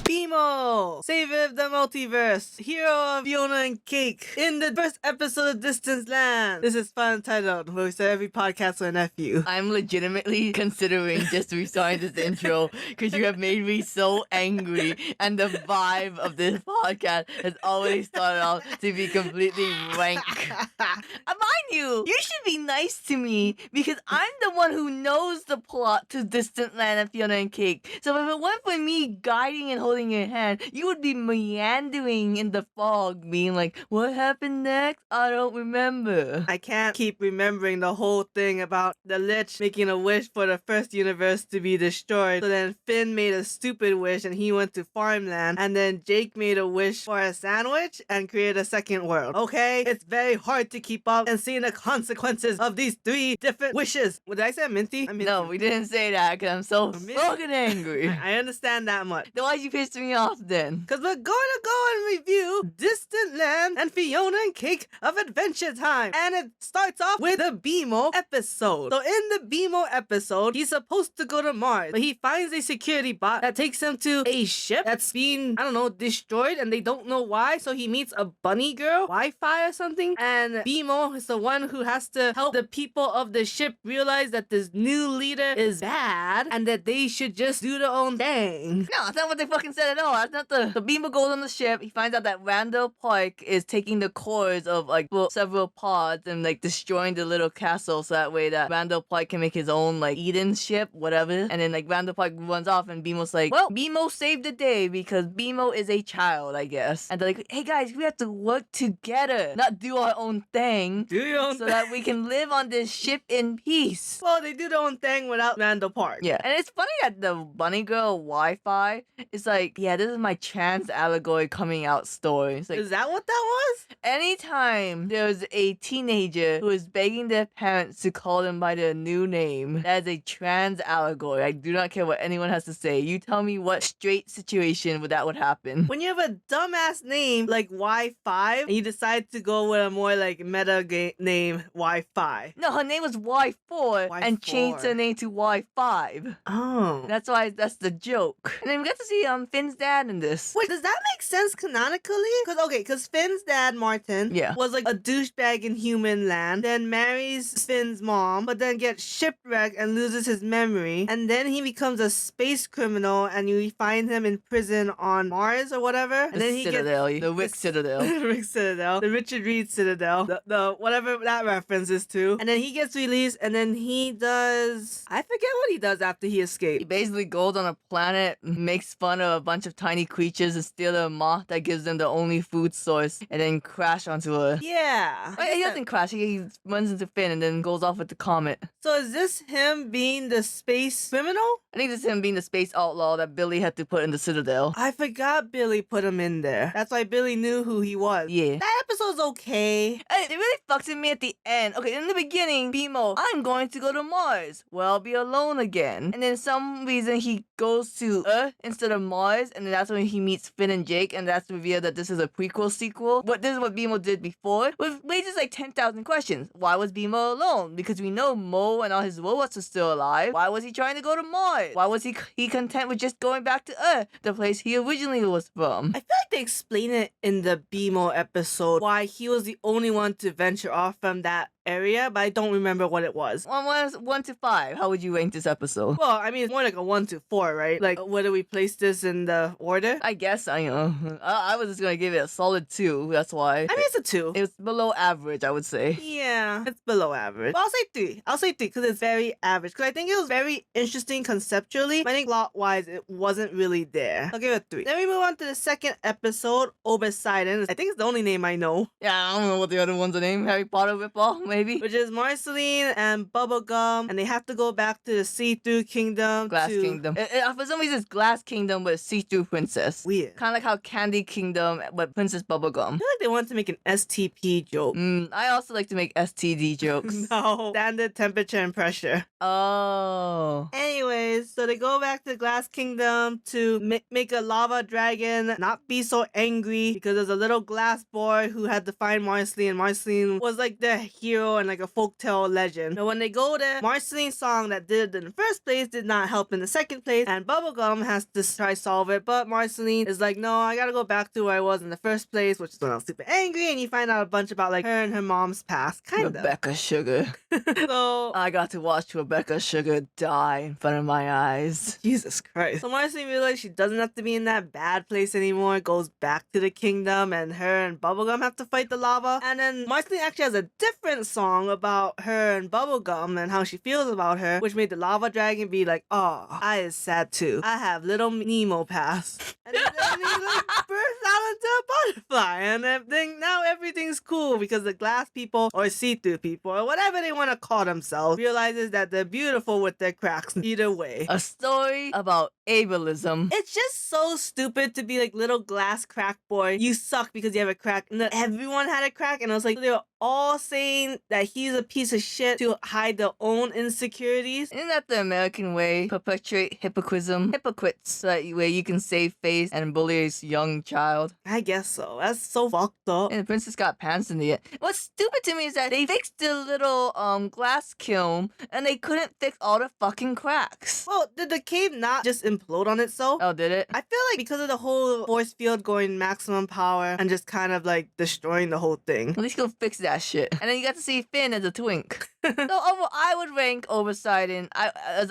BMO, savior of the multiverse, hero of Fionna and Cake, in the first episode of Distand Lands. This is FunUntitled, where we start every podcast with a nephew. I'm legitimately considering just restarting this intro because you have made me so angry, and the vibe of this podcast has already started off to be completely rank. Mind you should be nice to me because I'm the one who knows the plot to Distant Land and Fionna and Cake. So if it weren't for me guiding and holding your hand, you would be meandering in the fog, being like, what happened next? I don't remember. I can't keep remembering the whole thing about the Lich making a wish for the first universe to be destroyed. So then Finn made a stupid wish and he went to farmland. And then Jake made a wish for a sandwich and created a second world. Okay? It's very hard to keep up and seeing the consequences of these three different wishes. What did I say? Minty? No, we didn't say that because I'm so fucking angry. I understand that much. Then why'd you piss me off then? Because we're going to go and review Distant Land and Fionna and Cake of Adventure Time. And it starts off with the BMO episode. So in the BMO episode, he's supposed to go to Mars, but he finds a security bot that takes him to a ship that's being, I don't know, destroyed, and they don't know why. So he meets a bunny girl, Wi-Fi or something, and BMO is the one who has to help the people of the ship realize that this new leader is bad and that they should just do their own thing. No, that's not what they fucking said at all. That's not the Beamer goes on the ship. He finds out that Randall Park is taking the cores of like several pods and like destroying the little castle so that way that Randall Park can make his own like Eden ship, whatever. And then like Randall Park runs off and Beamo's like, well, Beamo saved the day because Beamo is a child, I guess. And they're like, hey guys, we have to work together, not do our own thing. Do your own so that we can live on this ship in peace. Well, they do their own thing without Randall Park. Yeah, and it's funny that the bunny girl Wi-Fi is like, yeah, this is my trans allegory coming out story. It's like, is that what that was? Anytime there's a teenager who is begging their parents to call them by their new name, that is a trans allegory. I do not care what anyone has to say. You tell me what straight situation that would happen. When you have a dumbass name like Y5 and you decide to go with a more like meta name Y5. No, her name was Y4 and changed her name to Y5. Oh. That's why that's the joke. And then we got to see Finn's dad in this. Wait, does that make sense canonically? Because Finn's dad, Martin, was like a douchebag in human land, then marries Finn's mom, but then gets shipwrecked and loses his memory, and then he becomes a space criminal and you find him in prison on Mars or whatever. And then he Citadel, the Rick Citadel. Rick Citadel. The Richard Reed Citadel. The whatever that reference is to. And then he gets released and then he does... I forget what he does after he escapes. He basically goes on a planet, makes fun of a bunch of tiny creatures and steals a moth that gives them the only food source and then crash onto her. Yeah. He doesn't crash. He runs into Finn and then goes off with the comet. So is this him being the space criminal? I think this is him being the space outlaw that Billy had to put in the Citadel. I forgot Billy put him in there. That's why Billy knew who he was. Yeah. That episode's okay. Hey, it really fucks with me at the end. Okay, in the beginning, BMO, I'm going to go to Mars. Well, I'll be alone again. And then some reason he goes to Earth instead of Mars, and then that's when he meets Finn and Jake, and that's revealed that this is a prequel sequel. But this is what BMO did before, with raises like 10,000 questions. Why was BMO alone? Because we know Mo and all his robots are still alive. Why was he trying to go to Mars? Why was he content with just going back to Earth, the place he originally was from? I feel like they explain it in the BMO episode why he was the only one to venture off from that area, but I don't remember what it was. 1 to 5. How would you rank this episode? Well, I mean, it's more like a 1 to 4, right? Like, whether we place this in the order? I guess, I was just gonna give it a solid 2, that's why. I mean, it's a 2. It was below average, I would say. Yeah, it's below average. But I'll say 3. I'll say 3 because it's very average. Because I think it was very interesting conceptually, but I think plot-wise, it wasn't really there. I'll give it a 3. Then we move on to the second episode, Obsidian. I think it's the only name I know. Yeah, I don't know what the other ones are named. Harry Potter ripoff, maybe? Which is Marceline and Bubblegum, and they have to go back to the See-Through Kingdom. Kingdom. For some reason, it's Glass Kingdom with See-Through Princess. Weird. Kind of like how Candy Kingdom with Princess Bubblegum. I feel like they wanted to make an STP joke. I also like to make STD jokes. No. Standard temperature and pressure. Oh. Anyways, so they go back to Glass Kingdom to make a lava dragon not be so angry because there's a little glass boy who had to find Marceline, and Marceline was like the hero hero and like a folktale legend. But when they go there, Marceline's song that did in the first place did not help in the second place, and Bubblegum has to try solve it, but Marceline is like, no, I gotta go back to where I was in the first place, which is when I was super angry, and you find out a bunch about like her and her mom's past, kind of. Rebecca Sugar. So I got to watch Rebecca Sugar die in front of my eyes. Jesus Christ. So Marceline realizes she doesn't have to be in that bad place anymore, goes back to the kingdom, and her and Bubblegum have to fight the lava. And then Marceline actually has a different song about her and Bubblegum and how she feels about her, which made the lava dragon be like, oh, I is sad too. I have little Nemo past. And then he like bursts out into a butterfly, and then now everything's cool because the glass people or see-through people or whatever they want to call themselves realizes that they're beautiful with their cracks either way. A story about ableism. It's just so stupid to be like, little glass crack boy, you suck because you have a crack. And then everyone had a crack, and I was like, they were all saying that he's a piece of shit to hide their own insecurities. Isn't that the American way? Perpetuate hypocritism. Hypocrites, that where you can save face and bully a young child. I guess so. That's so fucked up. And the princess got pants in the end. What's stupid to me is that they fixed the little glass kiln and they couldn't fix all the fucking cracks. Well, did the cave not just implode on itself? Oh, did it? I feel like because of the whole force field going maximum power and just kind of like destroying the whole thing. At least go fix that shit. And then you got to see Finn as a twink. So I would rank Poseidon.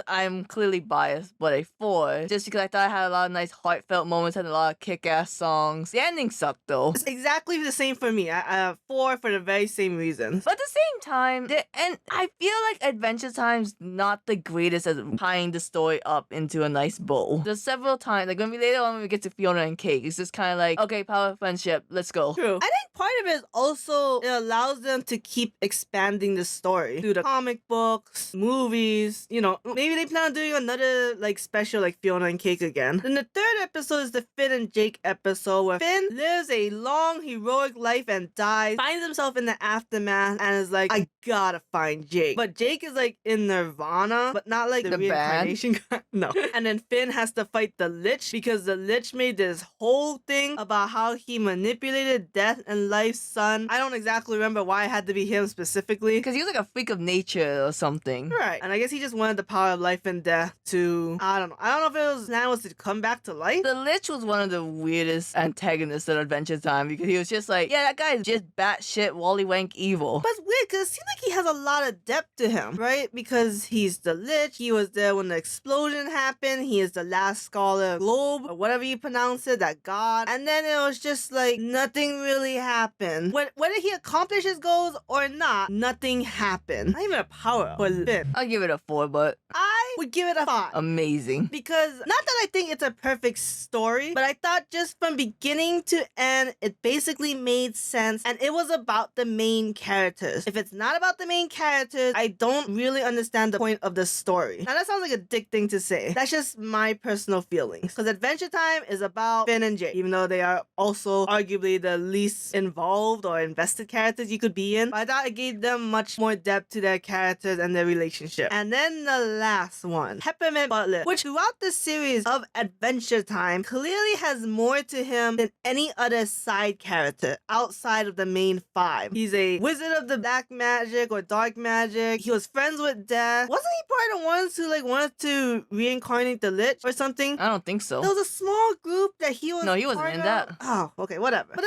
I'm clearly biased, but a 4. Just because I thought I had a lot of nice heartfelt moments and a lot of kick-ass songs. The ending sucked though. It's exactly the same for me. I have 4 for the very same reasons. But at the same time, and I feel like Adventure Time's not the greatest at tying the story up into a nice bow. There's several times, like later on when we get to Fionna and Cake, it's just kind of like, okay, power of friendship, let's go. True. I think part of it is also it allows them to keep expanding the story through the comic books, movies, you know, maybe they plan on doing another like special like Fionna and Cake again. Then the third episode is the Finn and Jake episode where Finn lives a long heroic life and dies, finds himself in the aftermath and is like, I gotta find Jake. But Jake is like in Nirvana, but not like the reincarnation. No. And then Finn has to fight the Lich because the Lich made this whole thing about how he manipulated Death and Life's son. I don't exactly remember why it had to be him specifically. Because he was like a freak of nature or something. Right. And I guess he just wanted the power of life and death to, I don't know if it was now was to come back to life. The Lich was one of the weirdest antagonists of Adventure Time because he was just like, yeah, that guy's just batshit Wallywank evil. But it's weird because it seems like he has a lot of depth to him, right? Because he's the Lich, he was there when the explosion happened, he is the last Scholar Globe, or whatever you pronounce it, that god. And then it was just like, nothing really happened. Whether he accomplished his goals or not, nothing happened. Not even a power for Finn. I'll give it a 4, but I would give it a 5. Amazing. Because, not that I think it's a perfect story, but I thought just from beginning to end, it basically made sense, and it was about the main characters. If it's not about the main characters, I don't really understand the point of the story. Now, that sounds like a dick thing to say. That's just my personal feelings. Because Adventure Time is about Finn and Jake, even though they are also arguably the least involved or invested characters you could be in. But I thought it gave them much more depth to their characters and their relationship. And then the last one, Peppermint Butler, which throughout the series of Adventure Time clearly has more to him than any other side character outside of the main 5. He's a wizard of the black magic or dark magic. He was friends with Death. Wasn't he part of the ones who like wanted to reincarnate the Lich or something? I don't think so. There was a small group that he was. No, he wasn't part in of. that. Oh, okay, whatever. But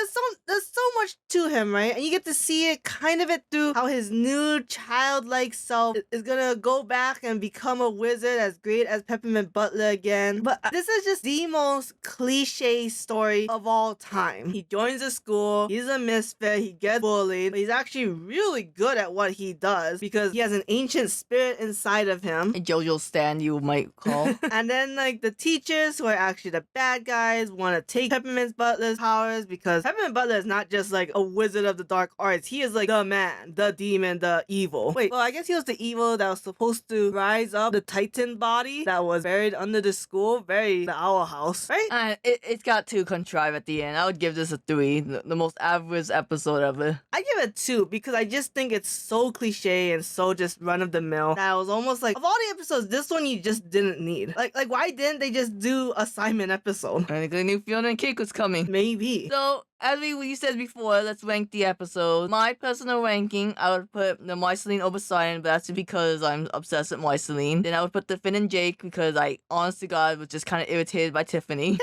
there's so much to him, right? And you get to see it kind of it through how his new childlike self is gonna go back and become a wizard as great as Peppermint Butler again. But this is just the most cliche story of all time. He joins a school, he's a misfit, he gets bullied, but he's actually really good at what he does because he has an ancient spirit inside of him. A JoJo stan, you might call. And then like the teachers who are actually the bad guys want to take Peppermint Butler's powers because Peppermint Butler is not just like a wizard of the dark arts. He is like the man, the demon, the evil. Wait, well, I guess he was the evil that was supposed to rise up the Titan body that was buried under the school. Very the Owl House, right? It got too contrived at the end. I would give this a 3, the most average episode ever. I give it 2 because I just think it's so cliche and so just run of the mill that I was almost like, of all the episodes, this one you just didn't need. Like why didn't they just do a Simon episode? I think they knew Fionna and Cake was coming. Maybe. So, as we said before, let's rank the episode. My personal ranking, I would put the Myceline over Obsidian, but that's because I'm obsessed with Myceline. Then I would put the Finn and Jake because I, honest to God, was just kind of irritated by Tiffany.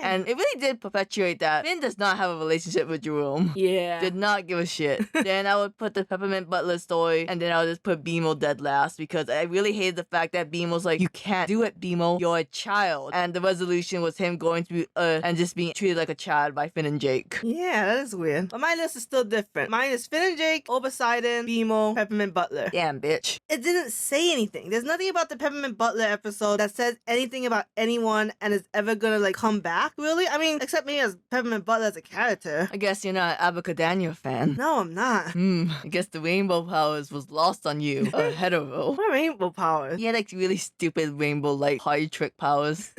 And it really did perpetuate that Finn does not have a relationship with Jerome. Yeah. Did not give a shit. Then I would put the Peppermint Butler story, and then I would just put BMO dead last because I really hated the fact that BMO's like, you can't do it, BMO. You're a child. And the resolution was him going to Earth and just being treated like a child by Finn and Jake. Yeah, that is weird. But my list is still different. Mine is Finn and Jake, Poseidon, BMO, Peppermint Butler. Damn, bitch. It didn't say anything. There's nothing about the Peppermint Butler episode that says anything about anyone and is ever gonna like come back, really? I mean, except me as Peppermint Butler as a character. I guess you're not an Abacadania fan. No, I'm not. I guess the rainbow powers was lost on you. A hetero. What rainbow powers? He had like really stupid rainbow like party trick powers.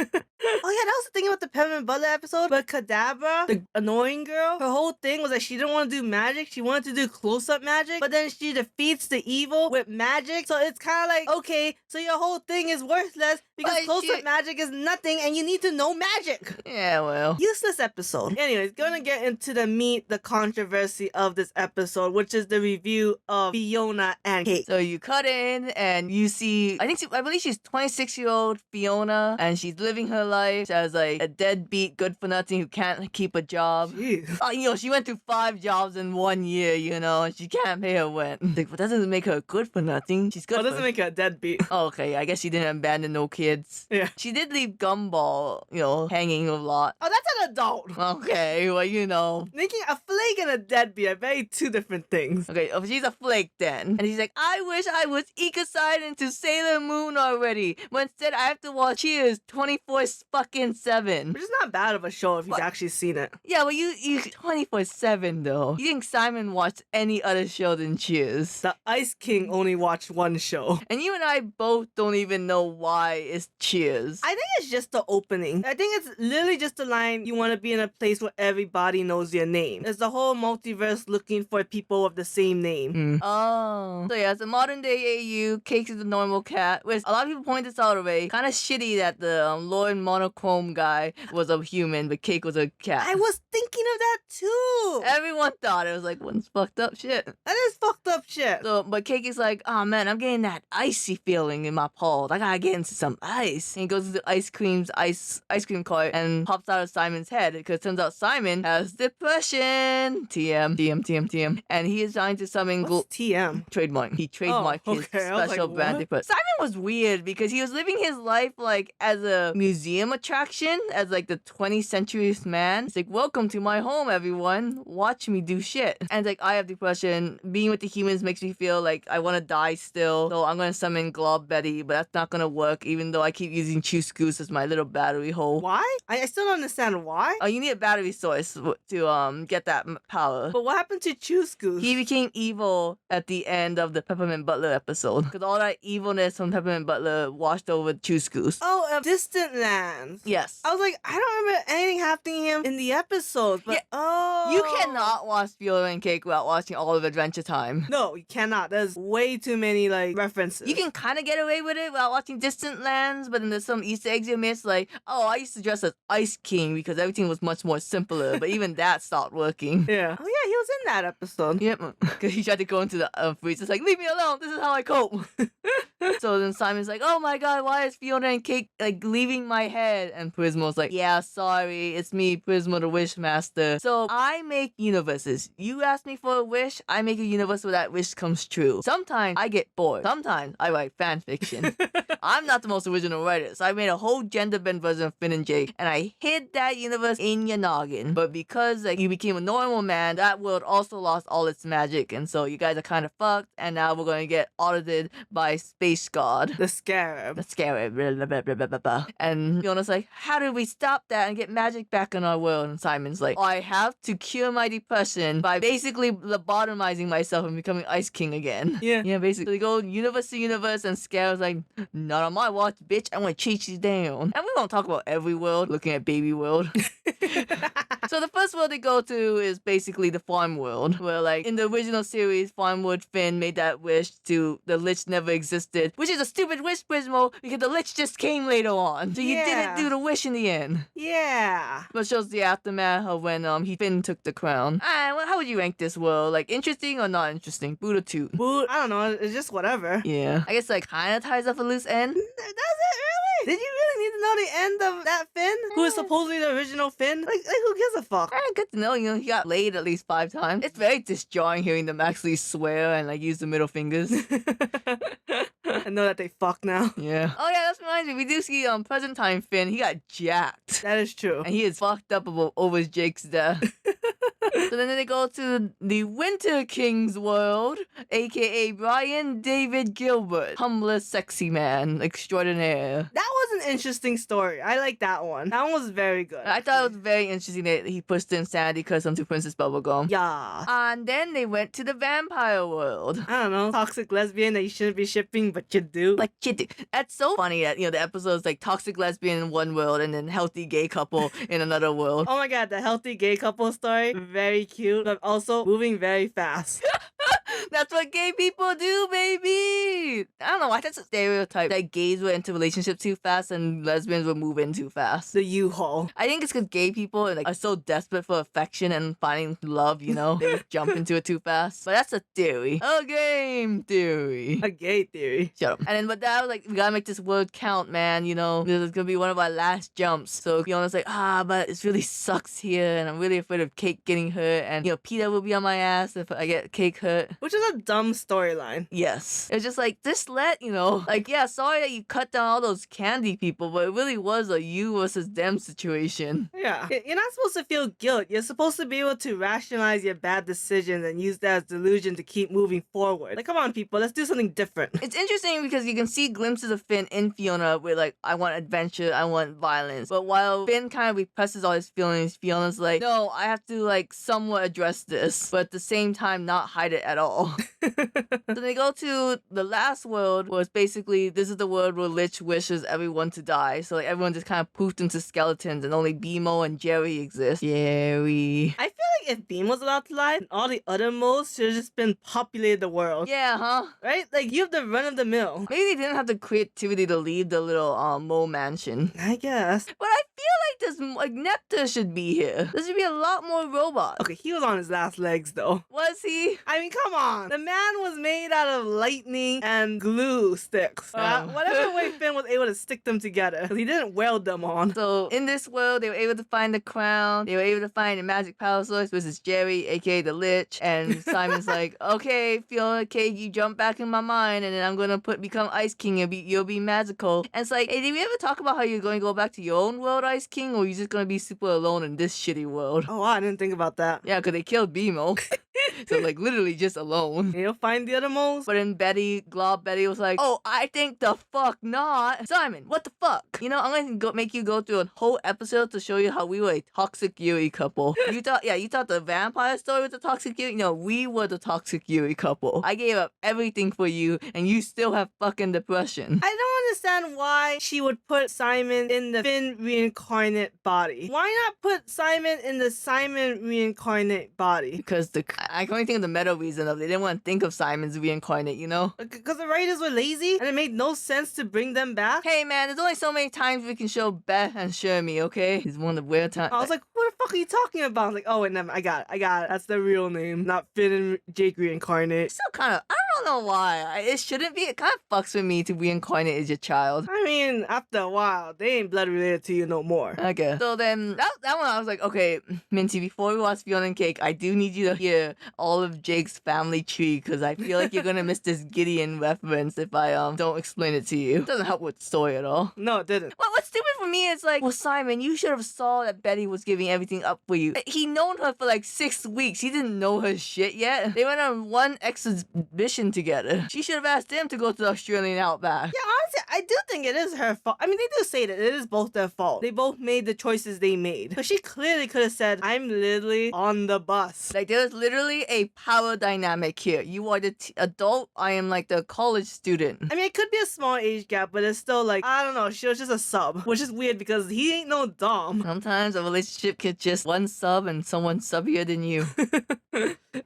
Oh yeah, that was the thing about the Peppermint Butler episode. But Kadabra, the annoying girl, her whole thing was that she didn't want to do magic. She wanted to do close-up magic. But then she defeats the evil with magic. So it's kind of like, okay, so your whole thing is worthless because But close-up magic is nothing and you need to know magic. Yeah, well. Useless episode. Anyways, gonna get into the meat, the controversy of this episode, which is the review of Fionna and Cake. So you cut in and you see, I believe she's 26-year-old Fionna, and she's living her life as like a deadbeat good for nothing who can't keep a job. Jeez. She went through 5 jobs in 1 year, and she can't pay her rent. Like, but that doesn't make her good for nothing. She's good. Well, doesn't make her a deadbeat. Oh, okay, I guess she didn't abandon no kids. Yeah. She did leave Gumball, hanging a lot. Oh, that's an adult. Okay, well, Making a flake and a deadbeat are very two different things. Okay, she's a flake then. And she's like, I wish I was Ika-sided to Sailor Moon already. But instead, I have to watch Cheers 24/7. Which is not bad of a show if you've actually seen it. Yeah, but you 24/7 though. You think Simon watched any other show than Cheers? The Ice King only watched one show. And you and I both don't even know why it's Cheers. I think it's just the opening. I think it's literally just the line, you want to be in a place where everybody knows your name. It's the whole multiverse looking for people of the same name. Oh. So yeah, it's a modern day AU. Cake is a normal cat. Which a lot of people point this out already. Kind of shitty that the Lord Monochrome guy was a human, but Cake was a cat. I was thinking of that too. Everyone thought it was like, what's fucked up shit. That is fucked up shit. So, but Cake is like, oh man, I'm getting that icy feeling in my paws. I gotta get into some ice. And he goes to the ice cream cart and pops out of Simon's head because it turns out Simon has depression. TM. And he is trying to summon What's TM? trademark. He trademarked his special brand depression. Simon was weird because he was living his life like as a museum attraction, as like the 20th century man. It's like, welcome to my home, everyone. Watch me do shit. And it's like, I have depression. Being with the humans makes me feel like I want to die still. So I'm gonna summon Glob Betty, but that's not gonna work even though I keep using Choose Goose as my little battery hole. Why? I still don't understand why. Oh, you need a battery source to get that power. But what happened to Choose Goose? He became evil at the end of the Peppermint Butler episode because all that evilness from Peppermint Butler washed over Choose Goose. Oh, Distant Lands. Yes. I was like, I don't remember anything happening to him in the episodes, but You cannot watch Fionna and Cake without watching all of Adventure Time. No, you cannot. There's way too many like references. You can kind of get away with it without watching Distant Lands, but then there's some Easter eggs you miss, like, oh, I used to dress as Ice King because everything was much more simpler, but even that stopped working. Yeah. Oh yeah, he was in that episode. Yep, because he tried to go into the freezer. It's like, leave me alone. This is how I cope. So then Simon's like, oh my god, why is Fionna and Cake like leaving my head? And Prismo's like, yeah, sorry, it's me, Prismo the Wishmaster. So I make universes. You ask me for a wish, I make a universe where that wish comes true. Sometimes I get bored. Sometimes I write fan fiction. I'm not the most original writer, so I made a whole gender bent version of Finn and Jake, and I hid that universe in your noggin. But because like you became a normal man, that world also lost all its magic, and so you guys are kind of fucked. And now we're gonna get audited by Space God, the Scarab. The Scarab. Blah, blah, blah, blah, blah, blah. And Fiona's like, how do we stop that and get magic back in our world? And Simon's like, I have to cure my depression by basically lobotomizing myself and becoming Ice King again. Yeah. Yeah, basically. They go universe to universe, and Scarab's like, not on my watch, bitch. I'm gonna chase you down. And we won't talk about every world, looking at baby world. So the first world they go to is basically the farm world, where like in the original series, Farmwood Finn made that wish to the Lich never existed, which is a stupid wish, Prismo, because the Lich just came later on. So you didn't do the wish in the end. Yeah. But shows the aftermath of when Finn took the crown. Well, how would you rank this world? Like interesting or not interesting? Boot or toot? Boot, I don't know, it's just whatever. Yeah. I guess like kind of ties up a loose end. Does it really? Did you really need to know the end of that Finn? Who is supposedly the original Finn? Like who gives a fuck? Good to know, he got laid at least 5 times. It's very disjarring hearing them actually swear and like use the middle fingers. I know that they fuck now. Yeah. Oh yeah, that reminds me. We do see present time Finn. He got jacked. That is true. And he is fucked up over Jake's death. So then they go to the Winter King's world, aka Brian David Gilbert, humblest sexy man extraordinaire. That was an interesting story. I like that one. That one was very good. I thought it was very interesting that he pushed the insanity custom to Princess Bubblegum. Yeah. And then they went to the vampire world. I don't know, toxic lesbian that you shouldn't be shipping, but you do. Like, you do. That's so funny that, the episode's like toxic lesbian in one world and then healthy gay couple in another world. Oh my god, the healthy gay couple story. Very cute, but also moving very fast. That's what gay people do, baby! I don't know why that's a stereotype that gays were into relationships too fast and lesbians would move in too fast. The U-Haul. I think it's because gay people are so desperate for affection and finding love, they just jump into it too fast. But that's a theory. A game theory. A gay theory. Shut up. And then, but that was like, we gotta make this word count, man, This is gonna be one of our last jumps. So Fiona's like, but it really sucks here, and I'm really afraid of Cake getting hurt, and, Peter will be on my ass if I get Cake hurt. Which is a dumb storyline. Yes. It's just like, just sorry that you cut down all those candy people, but it really was a you versus them situation. Yeah. You're not supposed to feel guilt. You're supposed to be able to rationalize your bad decisions and use that as delusion to keep moving forward. Like, come on, people, let's do something different. It's interesting because you can see glimpses of Finn in Fiona with like, I want adventure, I want violence. But while Finn kind of represses all his feelings, Fiona's like, no, I have to like somewhat address this, but at the same time not hide it at all. So they go to the last world, where it's basically, this is the world where Lich wishes everyone to die. So like everyone just kind of poofed into skeletons and only BMO and Jerry exist. Jerry. I feel like if Beam was allowed to lie, all the other moles should have just been populated the world. Yeah, huh? Right? Like, you have the run of the mill. Maybe they didn't have the creativity to leave the little mole mansion. I guess. But I feel like Nectar should be here. There should be a lot more robots. Okay, he was on his last legs, though. Was he? I mean, come on. The man was made out of lightning and glue sticks. Whatever way Finn was able to stick them together, because he didn't weld them on. So, in this world, they were able to find the crown. They were able to find the magic power source, which is Jerry, aka the Lich. And Simon's like, okay, Fiona, Cake, you jump back in my mind, and then I'm gonna become Ice King, and you'll be magical. And it's like, hey, did we ever talk about how you're going to go back to your own world, Ice King, or are you just gonna be super alone in this shitty world? Oh, wow, I didn't think about that. Yeah, because they killed BMO. So, like, literally just alone. You'll find the other moles? But then Glob Betty was like, oh, I think the fuck not. Simon, what the fuck? I'm gonna make you go through a whole episode to show you how we were a toxic Yuri couple. You thought the vampire story was a toxic Yuri? No, we were the toxic Yuri couple. I gave up everything for you, and you still have fucking depression. I don't understand why she would put Simon in the Finn reincarnate body. Why not put Simon in the Simon reincarnate body? Because I can only think of the meta reason of they didn't want to think of Simon's reincarnate, Because the writers were lazy and it made no sense to bring them back? Hey man, there's only so many times we can show Beth and Shermie, okay? It's one of the weird times. I was like, what the fuck are you talking about? I was like, oh wait, never, I got it. That's the real name, not Finn and Jake reincarnate. Still kind of, I don't know why. It shouldn't be. It kind of fucks with me to reincarnate as your child. I mean, after a while, they ain't blood related to you no more. Okay. So then, that one I was like, okay, Minty, before we watch Fionna and Cake, I do need you to hear all of Jake's family tree, because I feel like you're gonna miss this Gideon reference if I don't explain it to you. It doesn't help with the story at all. No, it didn't. What's stupid for me is like, well, Simon, you should have saw that Betty was giving everything up for you. He known her for like 6 weeks. He didn't know her shit yet. They went on one exhibition together. She should have asked him to go to the Australian outback. Yeah, honestly, I do think it is her fault. I mean, they do say that it is both their fault. They both made the choices they made. But she clearly could have said, I'm literally on the bus. Like, there's literally a power dynamic here. You are the adult, I am like the college student. I mean, it could be a small age gap, but it's still like, I don't know, she was just a sub. Which is weird because he ain't no Dom. Sometimes a relationship could just one sub and someone subbier than you.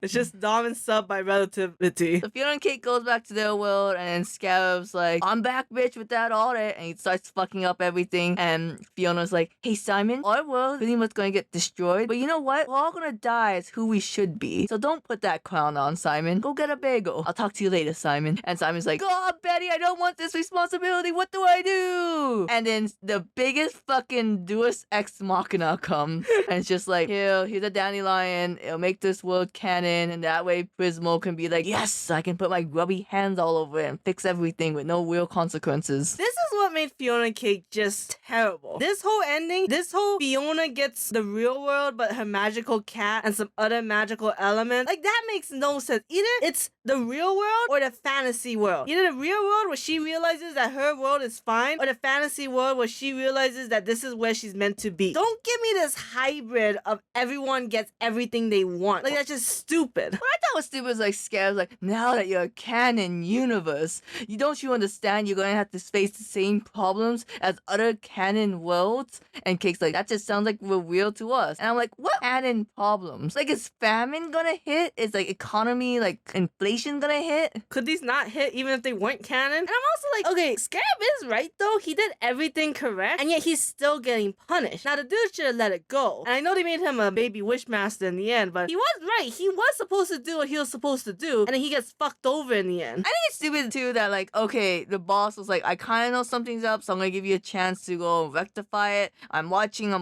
It's just Dom and sub by relativity. So Fionna and Cake goes back to their world, and then Scarab's like, I'm back, bitch, with that audit. And he starts fucking up everything. And Fiona's like, hey, Simon, our world pretty much gonna get destroyed. But you know what? We're all gonna die as who we should be. So don't put that crown on, Simon. Go get a bagel. I'll talk to you later, Simon. And Simon's like, God, Betty, I don't want this responsibility. What do I do? And then the biggest fucking Deus Ex Machina comes. And it's just like, here's a dandelion. It'll make this world canon. And that way Prismo can be like, yes, I can put my grubby hands all over it and fix everything with no real consequences. This is what made Fionna and Cake just terrible. This whole ending, this whole Fionna gets the real world, but her magical cat and some other magical elements. Like, that makes no sense. Either it's the real world or the fantasy world. Either the real world where she realizes that her world is fine, or the fantasy world where she realizes that this is where she's meant to be. Don't give me this hybrid of everyone gets everything they want. Like, that's just stupid. What I thought was stupid was like Scarab's like, now that you're a canon universe, you understand you're gonna have to face the same problems as other canon worlds? And Cake's like, that just sounds like real to us. And I'm like, what canon problems? Like, is famine gonna hit? Is like economy, like inflation gonna hit? Could these not hit even if they weren't canon? And I'm also like, okay, Scarab is right though. He did everything correct, and yet he's still getting punished. Now the dude should have let it go. And I know they made him a baby wishmaster in the end, but he was right. He was supposed to do what he was supposed to do, and then he gets fucked over in the end. I think it's stupid too that like, okay, the boss was like, I kind of know something's up, so I'm gonna give you a chance to go rectify it. I'm watching.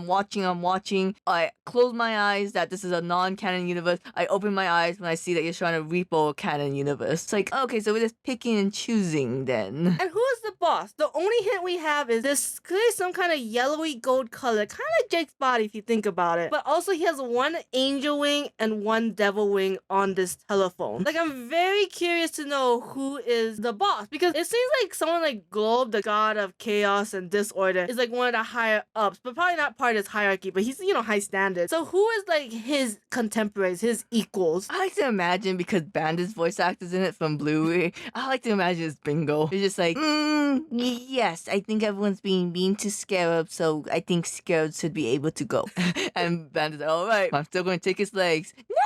I close my eyes that this is a non-canon universe. I open my eyes when I see that you're trying to repo a canon universe. It's like, okay, so we're just picking and choosing then. And who is the boss? The only hint we have is this clearly some kind of yellowy gold color, kind of like Jake's body if you think about it. But also he has one angel wing and one devil wing on this telephone. Like, I'm very curious to know who is the boss, because it seems like someone like Globe, the god of chaos and disorder, is like one of the higher ups, but probably not part of his hierarchy, but he's, high standard. So who is like his contemporaries, his equals? I like to imagine, because Bandit's voice actor's in it from Bluey, I like to imagine it's Bingo. He's just like, yes, I think everyone's being mean to Scarab, so I think Scarab should be able to go. And Bandit's like, alright, I'm still going to take his legs. No!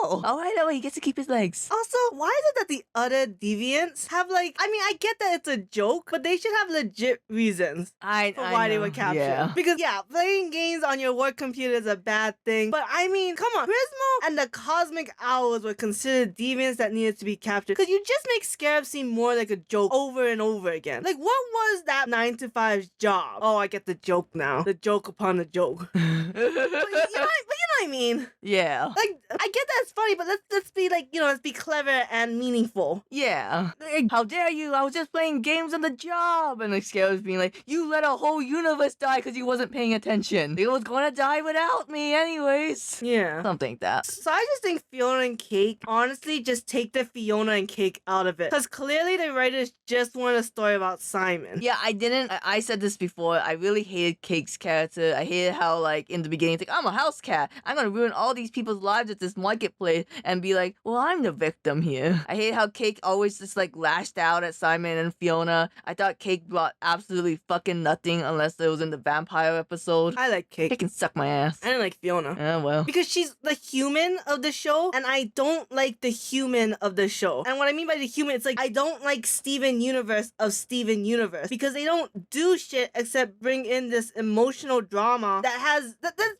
Alright, he gets to keep his legs. Also, why is it that the other deviants have like, I mean, I get that it's a joke, but they should have legit reasons for why they were captured. Yeah. Because playing games on your work computer is a bad thing, but I mean, come on, Prismo and the Cosmic Owls were considered deviants that needed to be captured. Because you just make Scarab seem more like a joke over and over again. Like, what was that 9 to 5's job? Oh, I get the joke now. The joke upon the joke. But you know what I mean? Yeah. Like, I get that it's funny, but let's be like, let's be clever and meaningful. Yeah. Like, how dare you? I was just playing games on the job. And like Scarab's being like, you let a whole universe die because you wasn't paying attention. It was gonna die without me anyways. Yeah. Something like that. So I just think Fionna and Cake, honestly, just take the Fionna and Cake out of it. Because clearly the writers just want a story about Simon. Yeah, I said this before. I really hated Cake's character. I hated how, like, in the beginning, it's like, I'm a house cat. I'm gonna ruin all these people's lives at this marketplace and be like, well, I'm the victim here. I hate how Cake always just, like, lashed out at Simon and Fionna. I thought Cake brought absolutely fucking nothing unless it was in the vampire episode. I like Cake. Cake can suck my ass. I didn't like Fionna. Oh, well. Because she's the human of the show, and I don't like the human of the show. And what I mean by the human, it's like, I don't like Steven Universe of Steven Universe. Because they don't do shit except bring in this emotional drama that's very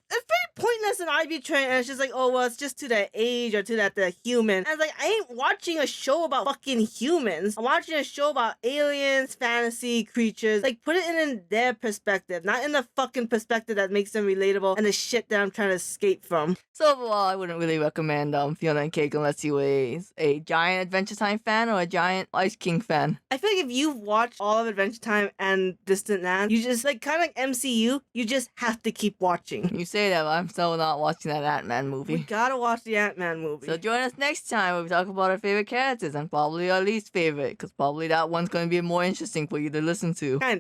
pointless and arbitrary, and it's just like, oh, well, it's just to the age or to that the human. And it's like, I ain't watching a show about fucking humans. I'm watching a show about aliens, fantasy creatures. Like, put it in their perspective, not in the fucking perspective that makes them relatable and the shit that I'm trying to escape from. So overall, I wouldn't really recommend Fionna and Cake unless you were a giant Adventure Time fan or a giant Ice King fan. I feel like if you've watched all of Adventure Time and Distant Lands, you just, like, kind of like MCU, you just have to keep watching. You say that, but I'm still not watching that Ant-Man We movie. gotta watch the Ant-Man movie. So join us next time where we talk about our favorite characters and probably our least favorite, because probably that one's going to be more interesting for you to listen to. Kind of.